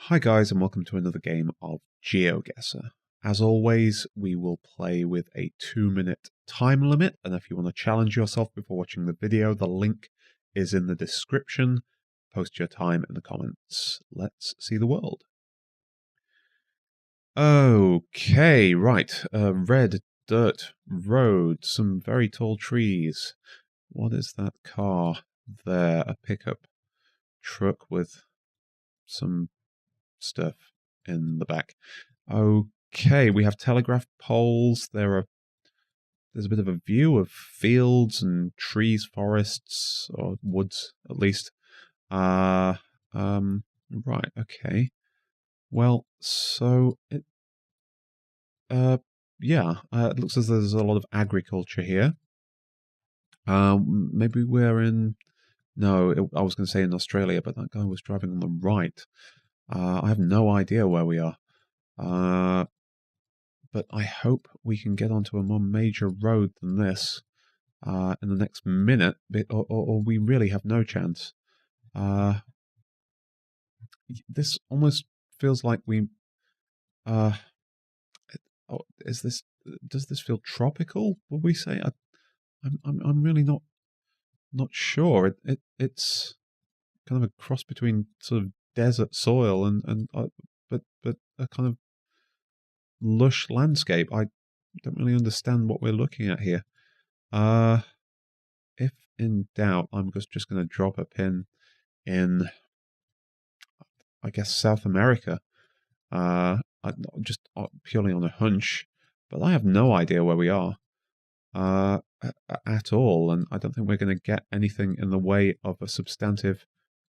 Hi guys, and welcome to another game of Geoguessr. As always, we will play with a 2-minute time limit, and if you want to challenge yourself before watching the video, the link is in the description. Post your time in the comments. Let's see the world. Okay, right. Red dirt road, some very tall trees. What is that car there? A pickup truck with some stuff in the back. Okay, we have telegraph poles. There's a bit of a view of fields and trees, forests, or woods at least. Right, okay. Well, so it looks as though there's a lot of agriculture here. Maybe we're in. No, I was going to say in Australia, but that guy was driving on the right. I have no idea where we are. But I hope we can get onto a more major road than this in the next minute, or we really have no chance. This almost feels like we. Does this feel tropical? Would we say? I'm really not sure. It's kind of a cross between sort of desert soil and but a kind of lush landscape. I don't really understand what we're looking at here. If in doubt, I'm just going to drop a pin in, I guess, South America. Just purely on a hunch, but I have no idea where we are at all, and I don't think we're going to get anything in the way of a substantive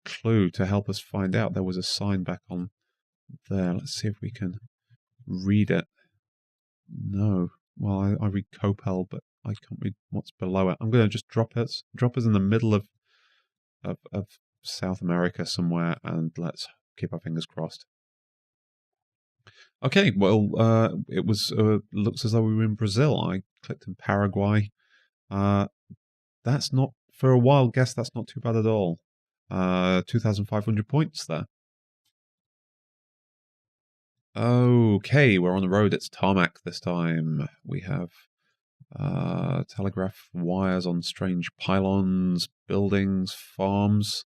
clue to help us find out. There was a sign back on there. Let's see if we can read it. No. Well, I read Copel, but I can't read what's below it. I'm going to just drop us in the middle of South America somewhere, and let's keep our fingers crossed. Okay, well, it was looks as though we were in Brazil. I clicked in Paraguay. That's not, for a wild guess, that's not too bad at all. 2,500 points there. Okay, we're on the road. It's tarmac this time. We have telegraph wires on strange pylons, buildings, farms.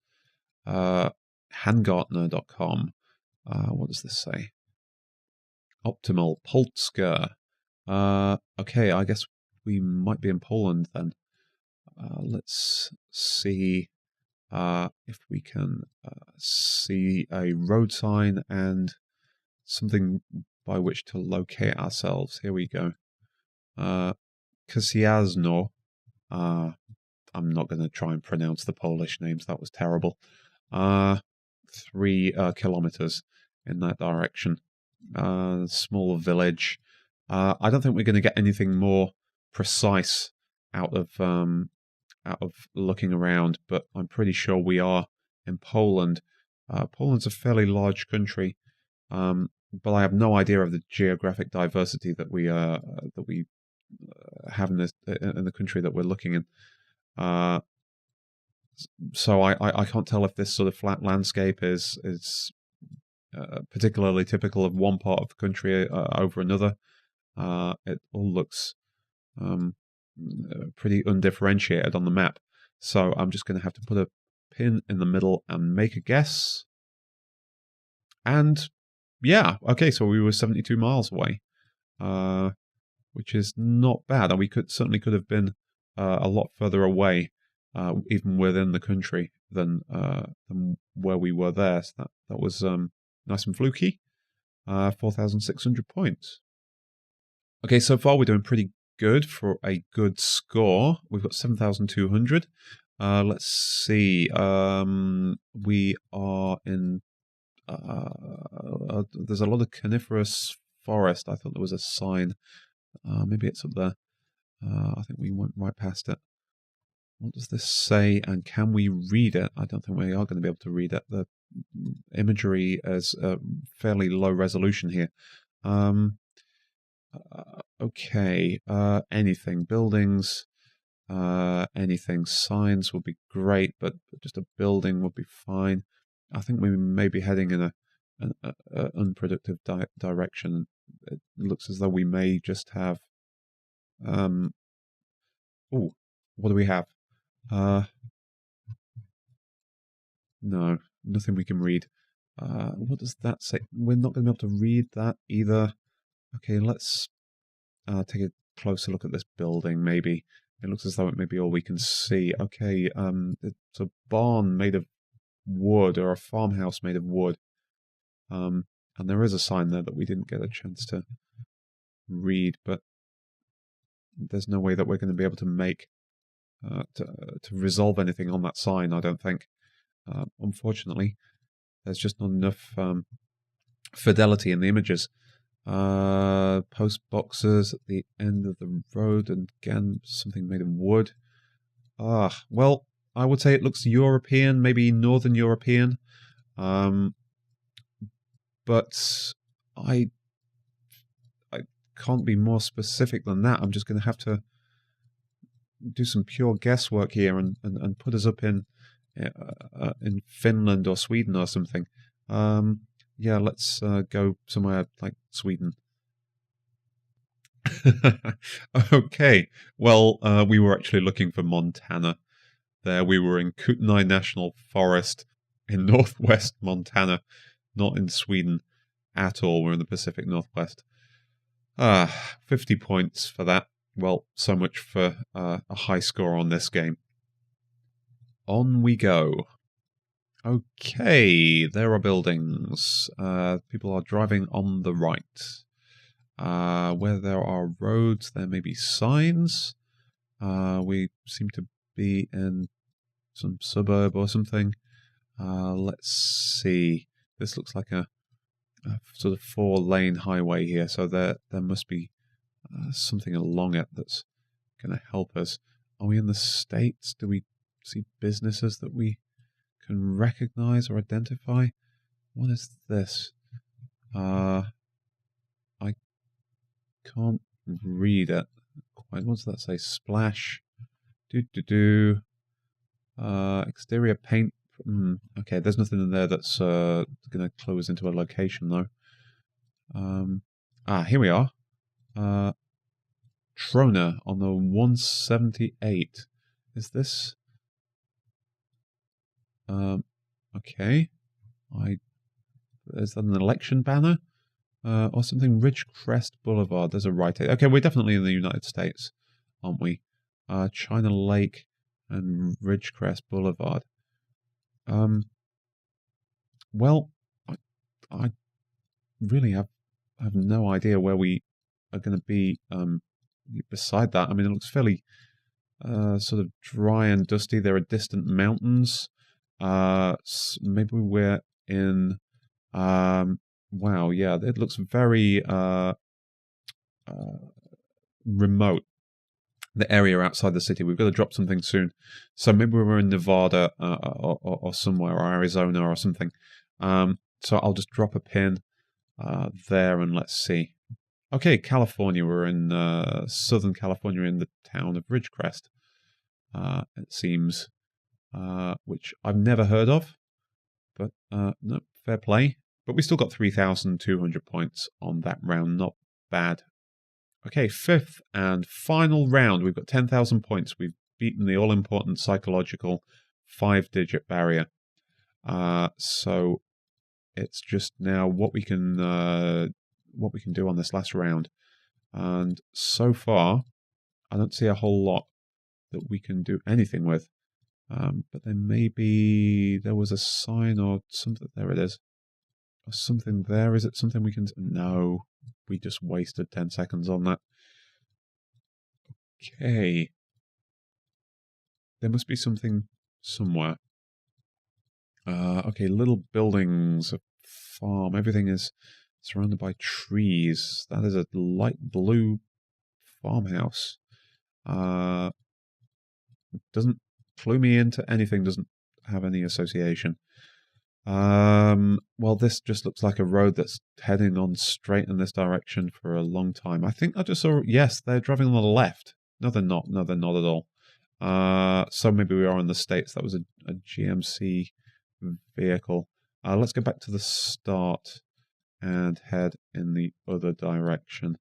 Handgartner.com. What does this say? Optimal Polska. Okay, I guess we might be in Poland then. Let's see if we can see a road sign and something by which to locate ourselves. Here we go. Kasiazno. I'm not going to try and pronounce the Polish names. That was terrible. 3 kilometers in that direction. Small village. I don't think we're going to get anything more precise out of looking around, but I'm pretty sure we are in Poland. Poland's a fairly large country, but I have no idea of the geographic diversity that we have in the country that we're looking in. So I can't tell if this sort of flat landscape is particularly typical of one part of the country over another. It all looks pretty undifferentiated on the map. So I'm just going to have to put a pin in the middle and make a guess. And yeah, okay, so we were 72 miles away, which is not bad. And we certainly could have been a lot further away, even within the country, than where we were there. So that was nice and fluky. 4,600 points. Okay, so far we're doing pretty good for a good score. We've got 7,200. Let's see. We are in. There's a lot of coniferous forest. I thought there was a sign. Maybe it's up there. I think we went right past it. What does this say, and can we read it? I don't think we are going to be able to read it. The imagery is fairly low resolution here. Okay, anything, buildings, anything, signs would be great, but just a building would be fine. I think we may be heading in a an unproductive direction. It looks as though we may just have... oh, what do we have? No, nothing we can read. What does that say? We're not going to be able to read that either. Okay, let's take a closer look at this building, maybe. It looks as though it may be all we can see. Okay, it's a barn made of wood, or a farmhouse made of wood. And there is a sign there that we didn't get a chance to read, but there's no way that we're going to be able to make to resolve anything on that sign, I don't think. Unfortunately, there's just not enough fidelity in the images. Post boxes at the end of the road, and again, something made of wood. Well, I would say it looks European, maybe Northern European. But I can't be more specific than that. I'm just going to have to do some pure guesswork here and put us up in Finland or Sweden or something. Yeah, let's go somewhere like Sweden. Okay, well, we were actually looking for Montana. There we were in Kootenai National Forest in northwest Montana, not in Sweden at all. We're in the Pacific Northwest. 50 points for that. Well, so much for a high score on this game. On we go. Okay, there are buildings. People are driving on the right. Where there are roads, there may be signs. We seem to be in some suburb or something. Let's see. This looks like a sort of 4-lane highway here, so there must be something along it that's going to help us. Are we in the States? Do we see businesses that we can recognize or identify? What is this? I can't read it quite. What does that say? Splash. Exterior paint. Okay, there's nothing in there that's going to close into a location, though. Here we are. Trona on the 178. Is this? Okay. Is that an election banner? Or something? Ridgecrest Boulevard. There's a right. Okay, we're definitely in the United States, aren't we? China Lake and Ridgecrest Boulevard. Well, I really have no idea where we are going to be beside that. I mean, it looks fairly sort of dry and dusty. There are distant mountains. Maybe we're in... wow, yeah, it looks very remote, the area outside the city. We've got to drop something soon. So maybe we're in Nevada or somewhere, or Arizona or something. So I'll just drop a pin there and let's see. Okay, California. We're in Southern California in the town of Ridgecrest, it seems, which I've never heard of. But no, fair play. But we still got 3,200 points on that round. Not bad. Okay, fifth and final round. We've got 10,000 points. We've beaten the all-important psychological 5-digit barrier. So it's just now what we can do on this last round. And so far, I don't see a whole lot that we can do anything with. But there was a sign or something. There it is. Or something there. Is it something we can... No, we just wasted 10 seconds on that. Okay. There must be something somewhere. Okay, little buildings, a farm. Everything is surrounded by trees. That is a light blue farmhouse. Doesn't clue me into anything, doesn't have any association. Well, this just looks like a road that's heading on straight in this direction for a long time. I think I just saw, yes, they're driving on the left. No, they're not. No, they're not at all. So maybe we are in the States. That was a GMC vehicle. Let's go back to the start and head in the other direction.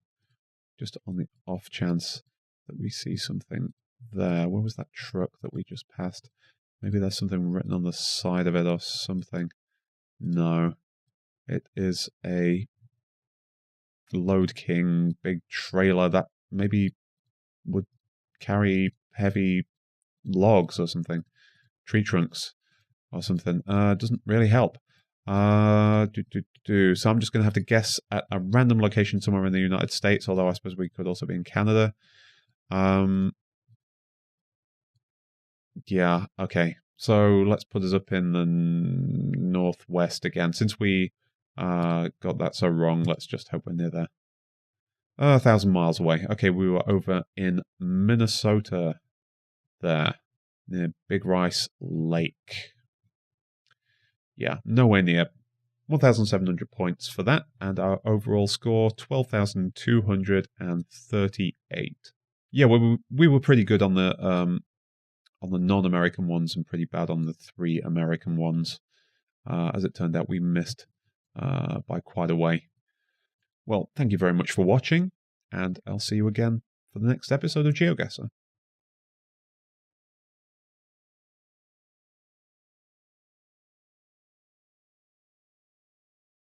Just on the off chance that we see something there. Where was that truck that we just passed? Maybe there's something written on the side of it or something. No. It is a Load King big trailer that maybe would carry heavy logs or something. Tree trunks or something. Doesn't really help. So I'm just going to have to guess at a random location somewhere in the United States, although I suppose we could also be in Canada. Yeah, okay. So let's put us up in the northwest again. Since we got that so wrong, let's just hope we're near there. 1,000 miles away. Okay, we were over in Minnesota there, near Big Rice Lake. Yeah, nowhere near. 1,700 points for that, and our overall score, 12,238. Yeah, we were pretty good on the non-American ones and pretty bad on the 3 American ones. As it turned out, we missed by quite a way. Well, thank you very much for watching, and I'll see you again for the next episode of Geoguessr.